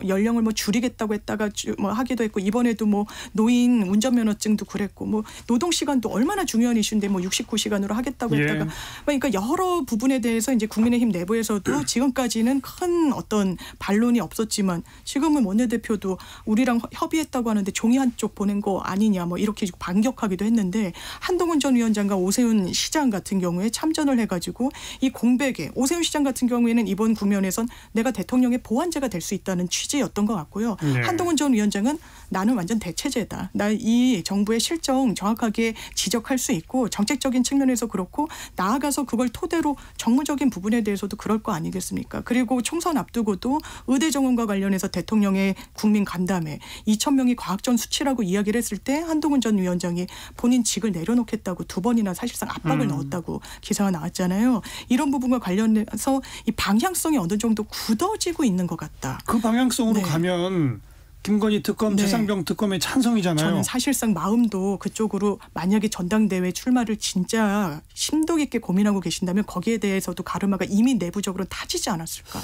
연령을 뭐 줄이겠다고 했다가 뭐 하기도 했고 이번에도 뭐 노인 운전면허증도 그랬고 뭐 노동 시간도 얼마나 중요한 이슈인데 뭐 69시간으로 하겠다고 했다가 그러니까 여러 부분에 대해서 이제 국민의힘 내부에서도 지금까지는 큰 어떤 반론이 없었지만 지금은 원내대표도 우리랑 협의했다고 하는데 종이 한쪽 보낸 거 아니냐 뭐 이렇게 반격하기도 했는데 한동훈 전 위원장과 오세훈 시장 같은 경우에 참전을 해가지고 이 공백에 오세훈 시장 같은 경우에는 이번 국면에선 내가 대통령의 보완제가 될 수 있다는 취지였던 것 같고요. 네. 한동훈 전 위원장은 나는 완전 대체제다. 나 이 정부의 실정 정확하게 지적할 수 있고 정책적인 측면에서 그렇고 나아가서 그걸 토대로 정무적인 부분에 대해서도 그럴 거 아니겠습니까? 그리고 총선 앞두고도 의대 정원과 관련해서 대통령의 국민 간담회 2,000명이 과학전 수치라고 이야기를 했을 때 한동훈 전 위원장이 본인 직을 내려놓겠다고 2번이나 사실상 압박을 넣었다고 기사가 나왔잖아요. 이런 부분과 관련해서 이 방향성이 어느 정도 굳어지고 있는 것 같다. 그 방향성으로 네. 가면 김건희 특검, 네. 최상병 특검의 찬성이잖아요. 저는 사실상 마음도 그쪽으로 만약에 전당대회 출마를 진짜 심도 깊게 고민하고 계신다면 거기에 대해서도 가르마가 이미 내부적으로 타지지 않았을까.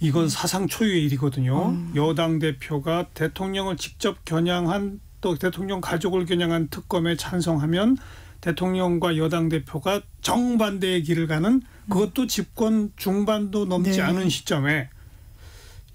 이건 사상 초유의 일이거든요. 여당 대표가 대통령을 직접 겨냥한 또 대통령 가족을 겨냥한 특검에 찬성하면 대통령과 여당 대표가 정반대의 길을 가는 그것도 집권 중반도 넘지 네. 않은 시점에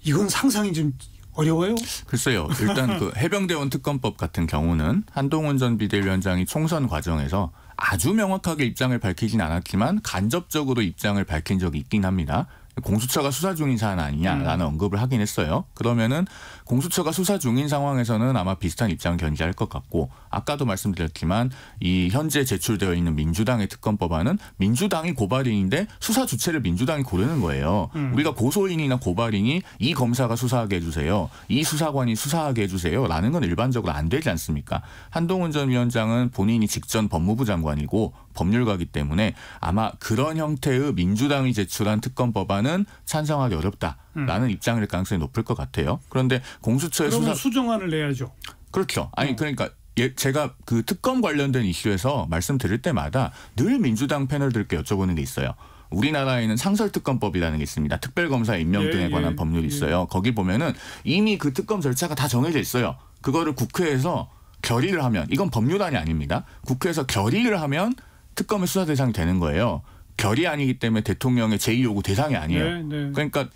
이건 상상이 좀 어려워요. 글쎄요. 일단 그 해병대원 특검법 같은 경우는 한동훈 전 비대위원장이 총선 과정에서 아주 명확하게 입장을 밝히진 않았지만 간접적으로 입장을 밝힌 적이 있긴 합니다. 공수처가 수사 중인 사안 아니냐라는 언급을 하긴 했어요. 그러면은 공수처가 수사 중인 상황에서는 아마 비슷한 입장을 견지할 것 같고 아까도 말씀드렸지만 이 현재 제출되어 있는 민주당의 특검법안은 민주당이 고발인인데 수사 주체를 민주당이 고르는 거예요. 우리가 고소인이나 고발인이 이 검사가 수사하게 해주세요. 이 수사관이 수사하게 해주세요. 라는 건 일반적으로 안 되지 않습니까? 한동훈 전 위원장은 본인이 직전 법무부 장관이고 법률가이기 때문에 아마 그런 형태의 민주당이 제출한 특검법안은 찬성하기 어렵다라는 입장일 가능성이 높을 것 같아요. 그런데 공수처의 그러면 수정안을 내야죠. 그렇죠. 아니 그러니까 제가 그 특검 관련된 이슈에서 말씀드릴 때마다 늘 민주당 패널들께 여쭤보는 게 있어요. 우리나라에는 상설특검법이라는 게 있습니다. 특별검사 임명 등에 관한 법률이 있어요. 거기 보면은 이미 그 특검 절차가 다 정해져 있어요. 그거를 국회에서 결의를 하면 이건 법률안이 아닙니다. 국회에서 결의를 하면 특검의 수사 대상이 되는 거예요. 결의안이기 때문에 대통령의 제2요구 대상이 아니에요. 네. 그러니까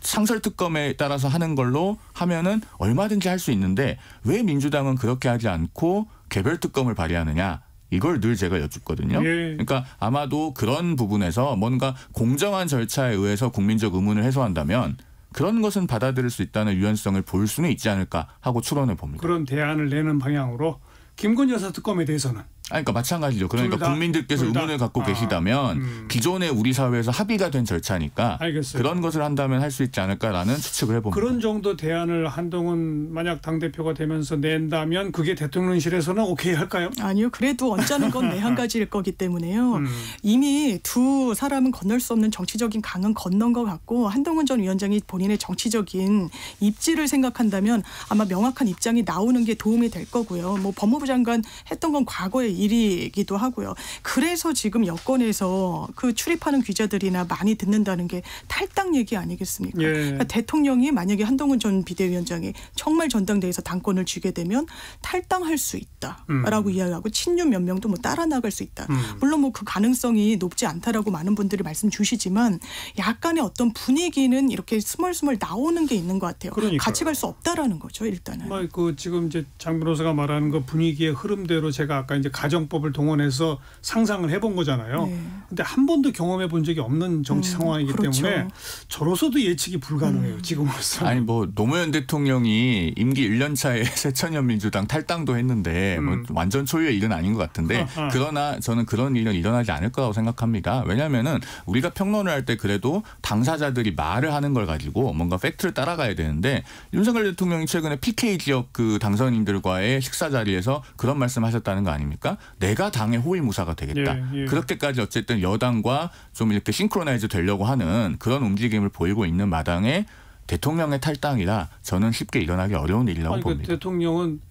상설특검에 따라서 하는 걸로 하면은 얼마든지 할 수 있는데 왜 민주당은 그렇게 하지 않고 개별특검을 발의하느냐. 이걸 늘 제가 여쭙거든요. 그러니까 아마도 그런 부분에서 뭔가 공정한 절차에 의해서 국민적 의문을 해소한다면 그런 것은 받아들일 수 있다는 유연성을 볼 수는 있지 않을까 하고 추론해 봅니다. 그런 대안을 내는 방향으로 김건희 여사 특검에 대해서는 그러니까 마찬가지죠. 그러니까 국민들께서 의문을 갖고 계시다면 기존에 우리 사회에서 합의가 된 절차니까 알겠어요. 그런 것을 한다면 할 수 있지 않을까라는 추측을 해봅니다. 그런 정도 대안을 한동훈 만약 당대표가 되면서 낸다면 그게 대통령실에서는 오케이 할까요? 아니요. 그래도 언짢은 건 내 한 가지일 거기 때문에요. 이미 두 사람은 건널 수 없는 정치적인 강은 건넌 것 같고 한동훈 전 위원장이 본인의 정치적인 입지를 생각한다면 아마 명확한 입장이 나오는 게 도움이 될 거고요. 뭐 법무부 장관 했던 건 과거의 일이기도 하고요. 그래서 지금 여권에서 그 출입하는 기자들이나 많이 듣는다는 게 탈당 얘기 아니겠습니까? 그러니까 대통령이 만약에 한동훈 전 비대위원장이 정말 전당대회에서 당권을 쥐게 되면 탈당할 수 있다라고 이야기하고 친윤 몇 명도 뭐 따라 나갈 수 있다. 물론 뭐 그 가능성이 높지 않다라고 많은 분들이 말씀 주시지만 약간의 어떤 분위기는 이렇게 스멀스멀 나오는 게 있는 것 같아요. 그러니까요. 같이 갈 수 없다라는 거죠, 일단은. 그 지금 이제 장 변호사가 말하는 그 분위기의 흐름대로 제가 아까 이제 가정법을 동원해서 상상을 해본 거잖아요. 근데 한 번도 경험해 본 적이 없는 정치 상황이기 그렇죠. 때문에 저로서도 예측이 불가능해요. 지금으로서. 아니 뭐 노무현 대통령이 임기 1년 차에 새천년민주당 탈당도 했는데 뭐 완전 초유의 일은 아닌 것 같은데 그러나 저는 그런 일은 일어나지 않을 거라고 생각합니다. 왜냐하면은 우리가 평론을 할 때 그래도 당사자들이 말을 하는 걸 가지고 뭔가 팩트를 따라가야 되는데 윤석열 대통령이 최근에 PK 지역 그 당선인들과의 식사 자리에서 그런 말씀하셨다는 거 아닙니까? 내가 당의 호위무사가 되겠다. 예. 그렇게까지 어쨌든 여당과 좀 이렇게 싱크로나이즈 되려고 하는 그런 움직임을 보이고 있는 마당에 대통령의 탈당이라 저는 쉽게 일어나기 어려운 일이라고 봅니다. 대통령은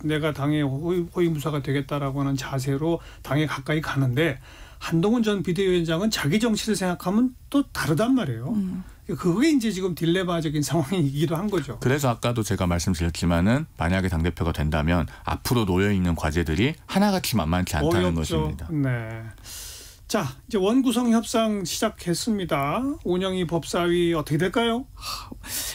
내가 당의 호위무사가 되겠다라고 하는 자세로 당에 가까이 가는데 한동훈 전 비대위원장은 자기 정치를 생각하면 또 다르단 말이에요. 그게 이제 지금 딜레마적인 상황이기도 한 거죠. 그래서 아까도 제가 말씀드렸지만은 만약에 당대표가 된다면 앞으로 놓여있는 과제들이 하나같이 만만치 않다는 어렵죠. 것입니다. 네. 자, 이제 원구성 협상 시작했습니다. 운영위 법사위 어떻게 될까요?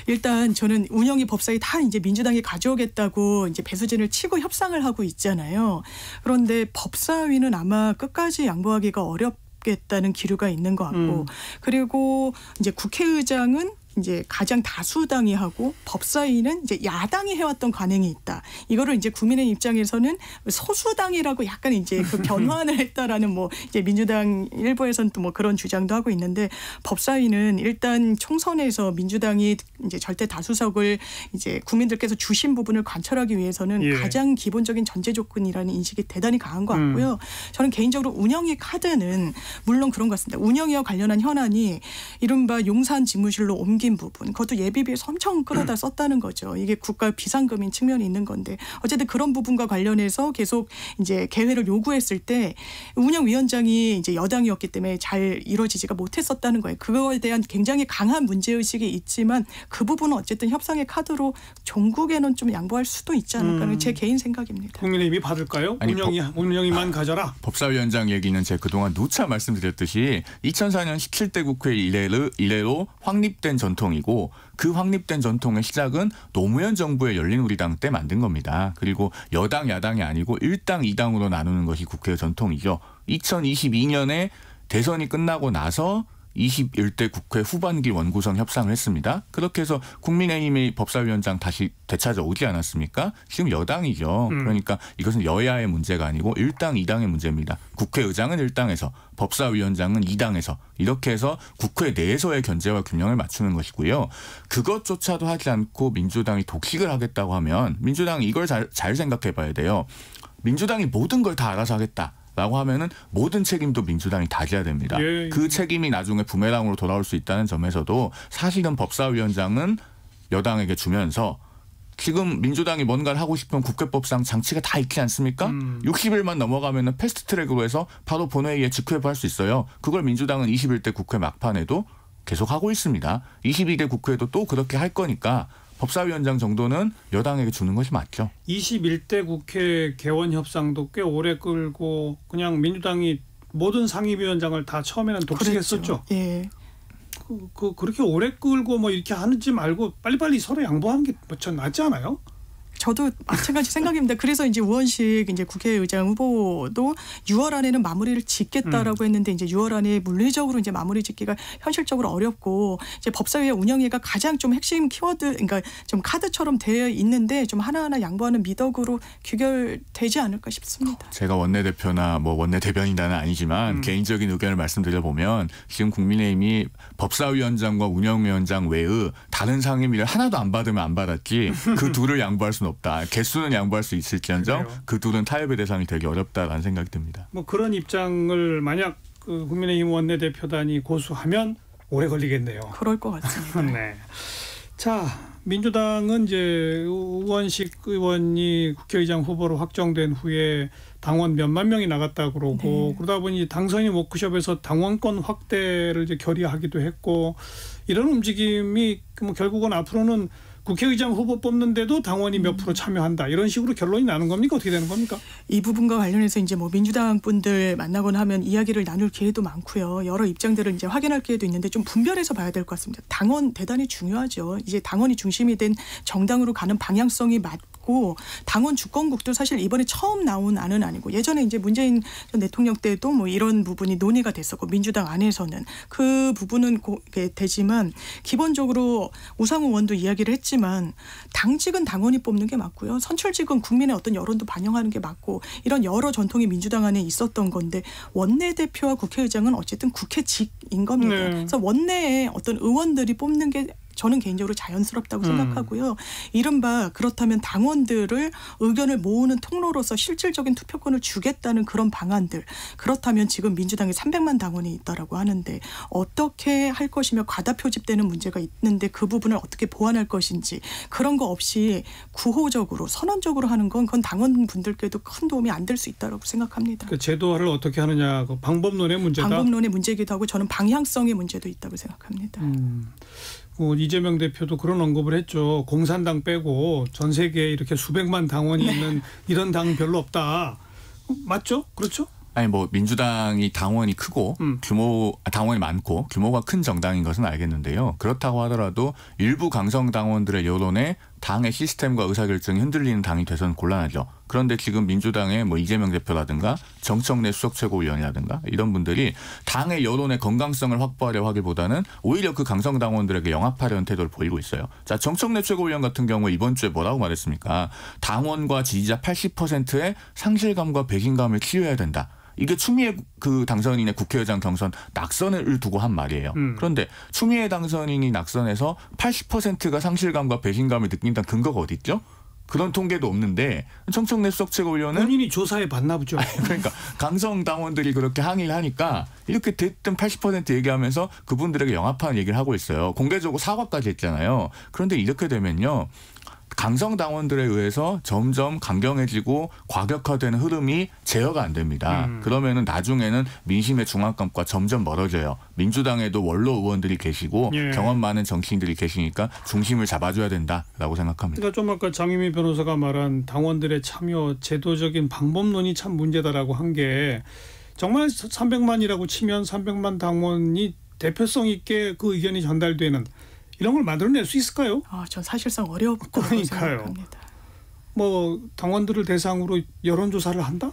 일단 저는 운영위 법사위 다 이제 민주당이 가져오겠다고 이제 배수진을 치고 협상을 하고 있잖아요. 그런데 법사위는 아마 끝까지 양보하기가 어렵겠다는 기류가 있는 것 같고, 그리고 이제 국회의장은 이제 가장 다수당이 하고 법사위는 이제 야당이 해왔던 관행이 있다. 이거를 이제 국민의 입장에서는 소수당이라고 약간 이제 그 변환을 했다라는 뭐 이제 민주당 일부에서는 또 뭐 그런 주장도 하고 있는데, 법사위는 일단 총선에서 민주당이 이제 절대 다수석을 이제 국민들께서 주신 부분을 관철하기 위해서는 가장 기본적인 전제 조건이라는 인식이 대단히 강한 것 같고요. 저는 개인적으로 운영위 카드는 물론 그런 것 같습니다. 운영위와 관련한 현안이 이른바 용산 집무실로 옮긴 부분, 그것도 예비비에서 엄청 끌어다 썼다는 거죠. 이게 국가 비상금인 측면이 있는 건데, 어쨌든 그런 부분과 관련해서 계속 이제 개회를 요구했을 때 운영위원장이 이제 여당이었기 때문에 잘 이루어지지가 못했었다는 거예요. 그거에 대한 굉장히 강한 문제의식이 있지만 그 부분은 어쨌든 협상의 카드로 종국에는 좀 양보할 수도 있지 않을까, 제 개인 생각입니다. 국민의힘이 받을까요? 아니, 운영위만 가져라. 법사위원장 얘기는 제가 그동안 누차 말씀드렸듯이 2004년 17대 국회 이래로 확립된 전통이고, 그 확립된 전통의 시작은 노무현 정부의 열린우리당 때 만든 겁니다. 그리고 여당 야당이 아니고 1당 2당으로 나누는 것이 국회의 전통이죠. 2022년에 대선이 끝나고 나서 21대 국회 후반기 원구성 협상을 했습니다. 그렇게 해서 국민의힘이 법사위원장 다시 되찾아오지 않았습니까? 지금 여당이죠. 그러니까 이것은 여야의 문제가 아니고 1당 2당의 문제입니다. 국회의장은 1당에서, 법사위원장은 2당에서, 이렇게 해서 국회 내에서의 견제와 균형을 맞추는 것이고요. 그것조차도 하지 않고 민주당이 독식을 하겠다고 하면 민주당이 이걸 잘 생각해 봐야 돼요. 민주당이 모든 걸 다 알아서 하겠다 라고 하면은 모든 책임도 민주당이 다 져야 됩니다. 그 책임이 나중에 부메랑으로 돌아올 수 있다는 점에서도 사실은 법사위원장은 여당에게 주면서, 지금 민주당이 뭔가를 하고 싶으면 국회법상 장치가 다 있지 않습니까? 60일만 넘어가면은 패스트트랙으로 해서 바로 본회의에 직회부할 수 있어요. 그걸 민주당은 21대 국회 막판에도 계속 하고 있습니다. 22대 국회에도 또 그렇게 할 거니까 법사위원장 정도는 여당에게 주는 것이 맞죠. 21대 국회 개원 협상도 꽤 오래 끌고 그냥 민주당이 모든 상임위원장을 다 처음에는 독식했었죠. 예. 그렇게 오래 끌고 뭐 이렇게 하는지 말고 빨리빨리 서로 양보하는 게 전 낫지 않아요? 저도 마찬가지 생각입니다. 그래서 이제 우원식 이제 국회의장 후보도 6월 안에는 마무리를 짓겠다라고 했는데, 이제 6월 안에 물리적으로 이제 마무리 짓기가 현실적으로 어렵고, 이제 법사위의 운영위가 가장 좀 핵심 키워드, 그러니까 좀 카드처럼 되어 있는데 좀 하나하나 양보하는 미덕으로 귀결되지 않을까 싶습니다. 제가 원내대표나 뭐 원내대변인단은 아니지만 개인적인 의견을 말씀드려 보면, 지금 국민의힘이 법사위원장과 운영위원장 외의 다른 상임위를 하나도 안 받으면 안 받았지 그 둘을 양보할 수는 없다. 개수는 양보할 수 있을지언정 그 둘은 타협의 대상이 되기 어렵다라는 생각이 듭니다. 뭐 그런 입장을 만약 그 국민의힘 원내대표단이 고수하면 오래 걸리겠네요. 그럴 것 같습니다. 네. 자, 민주당은 이제 우원식 의원이 국회의장 후보로 확정된 후에 당원 몇만 명이 나갔다 그러고, 그러다 보니 당선인 워크숍에서 당원권 확대를 이제 결의하기도 했고, 이런 움직임이 뭐 결국은 앞으로는 국회의장 후보 뽑는데도 당원이 몇 프로 참여한다, 이런 식으로 결론이 나는 겁니까? 어떻게 되는 겁니까? 이 부분과 관련해서 이제 뭐 민주당 분들 만나거나 하면 이야기를 나눌 기회도 많고요. 여러 입장들을 이제 확인할 기회도 있는데 좀 분별해서 봐야 될 것 같습니다. 당원 대단히 중요하죠. 이제 당원이 중심이 된 정당으로 가는 방향성이 맞고, 당원 주권국도 사실 이번에 처음 나온 안은 아니고, 예전에 이제 문재인 전 대통령 때도 뭐 이런 부분이 논의가 됐었고, 민주당 안에서는 그 부분은 되지만, 기본적으로 우상호 의원도 이야기를 했지만 당직은 당원이 뽑는 게 맞고요. 선출직은 국민의 어떤 여론도 반영하는 게 맞고, 이런 여러 전통이 민주당 안에 있었던 건데, 원내대표와 국회의장은 어쨌든 국회직인 겁니다. 그래서 원내에 어떤 의원들이 뽑는 게 저는 개인적으로 자연스럽다고 생각하고요. 이른바 그렇다면 당원들을 의견을 모으는 통로로서 실질적인 투표권을 주겠다는 그런 방안들. 그렇다면 지금 민주당에 300만 당원이 있다라고 하는데 어떻게 할 것이며 과다 표집되는 문제가 있는데 그 부분을 어떻게 보완할 것인지 그런 거 없이 구호적으로 선언적으로 하는 건 그건 당원분들께도 큰 도움이 안 될 수 있다고 생각합니다. 그 제도화를 어떻게 하느냐 그 방법론의 문제다. 방법론의 문제이기도 하고 저는 방향성의 문제도 있다고 생각합니다. 이재명 대표도 그런 언급을 했죠. 공산당 빼고 전 세계에 이렇게 수백만 당원이 있는 이런 당 별로 없다. 맞죠? 그렇죠? 아니 뭐 민주당이 당원이 크고 당원이 많고 규모가 큰 정당인 것은 알겠는데요. 그렇다고 하더라도 일부 강성 당원들의 여론에 당의 시스템과 의사결정이 흔들리는 당이 돼서는 곤란하죠. 그런데 지금 민주당의 뭐 이재명 대표라든가 정청래 수석최고위원이라든가 이런 분들이 당의 여론의 건강성을 확보하려 하기보다는 오히려 그 강성 당원들에게 영합하려는 태도를 보이고 있어요. 자, 정청래 최고위원 같은 경우에 이번 주에 뭐라고 말했습니까? 당원과 지지자 80%의 상실감과 배신감을 치유해야 된다. 이게 추미애 그 당선인의 국회의장 경선 낙선을 두고 한 말이에요. 그런데 추미애 당선인이 낙선해서 80%가 상실감과 배신감을 느낀다는 근거가 어디 있죠? 그런 통계도 없는데 정청래 수석최고위원은 본인이 조사해 봤나 보죠. 그러니까 강성 당원들이 그렇게 항의를 하니까 이렇게 됐든 80% 얘기하면서 그분들에게 영합하는 얘기를 하고 있어요. 공개적으로 사과까지 했잖아요. 그런데 이렇게 되면요. 강성 당원들에 의해서 점점 강경해지고 과격화되는 흐름이 제어가 안 됩니다. 그러면은 나중에는 민심의 중앙감과 점점 멀어져요. 민주당에도 원로 의원들이 계시고 경험 많은 정치인들이 계시니까 중심을 잡아줘야 된다라고 생각합니다. 그러니까 좀 아까 장유미 변호사가 말한 당원들의 참여 제도적인 방법론이 참 문제다라고 한 게 정말 300만이라고 치면 300만 당원이 대표성 있게 그 의견이 전달되는 이런 걸 만들어낼 수 있을까요? 전 사실상 어렵다고 생각합니다. 뭐 당원들을 대상으로 여론조사를 한다?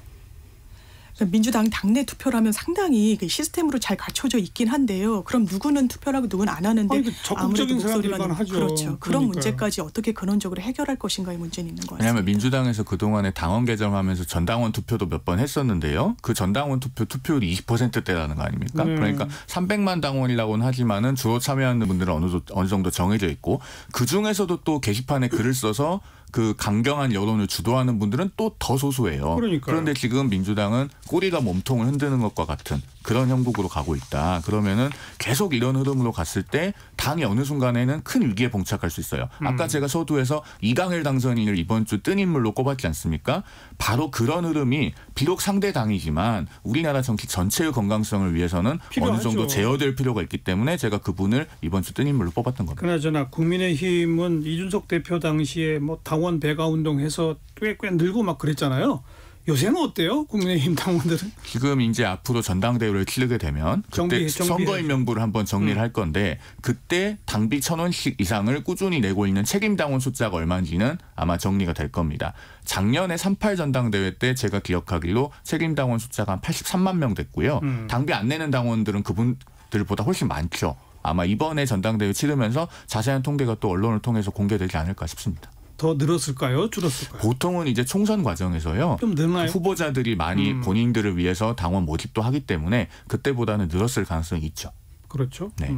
민주당 당내 투표라면 상당히 그 시스템으로 잘 갖춰져 있긴 한데요. 그럼 누구는 투표를 하고 누구는 안 하는데 적극적인 사람들만 하죠. 그렇죠. 그런 문제까지 어떻게 근원적으로 해결할 것인가의 문제는 있는 것 같습니다. 왜냐하면 민주당에서 그동안에 당원 개정하면서 전당원 투표도 몇 번 했었는데요. 그 전당원 투표율이 20%대라는 거 아닙니까? 그러니까 300만 당원이라고는 하지만은 주로 참여하는 분들은 어느 정도 정해져 있고 그중에서도 또 게시판에 글을 써서 그 강경한 여론을 주도하는 분들은 또 더 소수예요. 그러니까요. 그런데 지금 민주당은 꼬리가 몸통을 흔드는 것과 같은 그런 형국으로 가고 있다. 그러면은 계속 이런 흐름으로 갔을 때 당이 어느 순간에는 큰 위기에 봉착할 수 있어요. 아까 제가 서두에서 이강일 당선인을 이번 주 뜬 인물로 꼽았지 않습니까? 바로 그런 흐름이 비록 상대 당이지만 우리나라 정치 전체의 건강성을 위해서는 필요하죠. 어느 정도 제어될 필요가 있기 때문에 제가 그분을 이번 주 뜬 인물로 뽑았던 겁니다. 그나저나 국민의힘은 이준석 대표 당시에 뭐 당원 배가 운동해서 꽤 늘고 막 그랬잖아요. 요새는 어때요? 국민의힘 당원들은? 지금 이제 앞으로 전당대회를 치르게 되면 그때 선거인 명부를 한번 정리를 할 건데 그때 당비 1,000원씩 이상을 꾸준히 내고 있는 책임당원 숫자가 얼마인지는 아마 정리가 될 겁니다. 작년에 3.8 전당대회 때 제가 기억하기로 책임당원 숫자가 한 83만 명 됐고요. 당비 안 내는 당원들은 그분들보다 훨씬 많죠. 아마 이번에 전당대회 치르면서 자세한 통계가 또 언론을 통해서 공개되지 않을까 싶습니다. 더 늘었을까요? 줄었을까요? 보통은 이제 총선 과정에서요. 좀 늘나요? 후보자들이 많이 본인들을 위해서 당원 모집도 하기 때문에 그때보다는 늘었을 가능성이 있죠. 그렇죠. 네.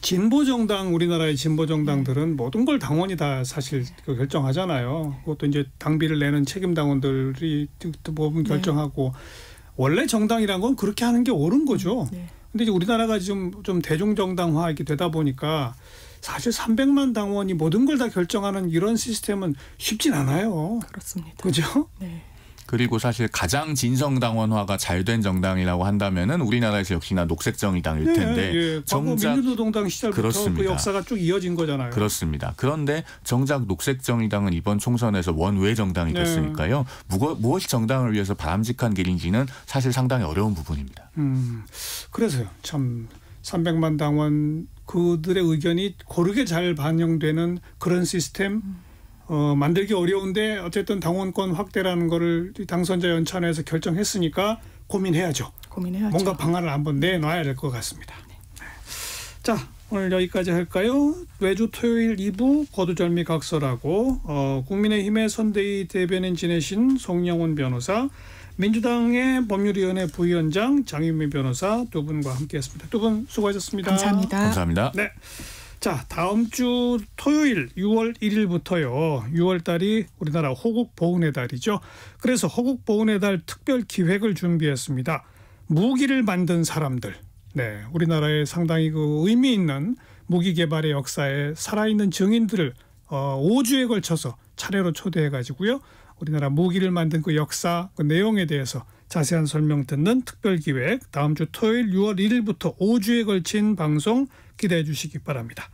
진보정당 우리나라의 진보정당들은 모든 걸 당원이 다 사실 결정하잖아요. 그것도 이제 당비를 내는 책임당원들이 모든 결정하고 원래 정당이란 건 그렇게 하는 게 옳은 거죠. 근데 이제 우리나라가 좀 대중정당화 이렇게 되다 보니까 사실 300만 당원이 모든 걸 다 결정하는 이런 시스템은 쉽진 않아요. 그렇습니다. 그죠? 네. 그리고 사실 가장 진성당원화가 잘 된 정당이라고 한다면은 우리나라에서 역시나 녹색정의당일 텐데 정작 민주노동당 시절부터 그렇습니다. 그 역사가 쭉 이어진 거잖아요. 그렇습니다. 그런데 정작 녹색정의당은 이번 총선에서 원외 정당이 됐으니까요. 무엇이 정당을 위해서 바람직한 길인지는 사실 상당히 어려운 부분입니다. 그래서요. 참 300만 당원 그들의 의견이 고르게 잘 반영되는 그런 시스템 만들기 어려운데 어쨌든 당원권 확대라는 거를 당선자 연찬회에서 결정했으니까 고민해야죠. 뭔가 방안을 한번 내놔야 될 것 같습니다. 자, 오늘 여기까지 할까요? 매주 토요일 2부 거두절미 각설하고 국민의힘의 선대위 대변인 지내신 송영훈 변호사, 민주당의 법률위원회 부위원장 장유미 변호사 두 분과 함께했습니다. 두 분 수고하셨습니다. 감사합니다. 감사합니다. 네. 자, 다음 주 토요일 6월 1일부터요. 6월 달이 우리나라 호국 보훈의 달이죠. 그래서 호국 보훈의 달 특별 기획을 준비했습니다. 무기를 만든 사람들. 네, 우리나라에 상당히 그 의미 있는 무기 개발의 역사에 살아있는 증인들을 5주에 걸쳐서 차례로 초대해 가지고요. 우리나라 무기를 만든 그 역사, 그 내용에 대해서 자세한 설명 듣는 특별 기획, 다음 주 토요일 6월 1일부터 5주에 걸친 방송 기대해 주시기 바랍니다.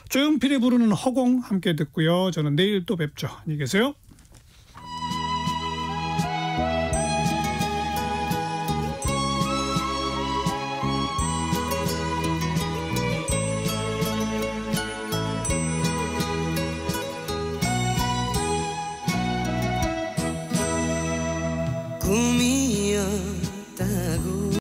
조용필이 부르는 허공 함께 듣고요. 저는 내일 또 뵙죠. 안녕히 계세요.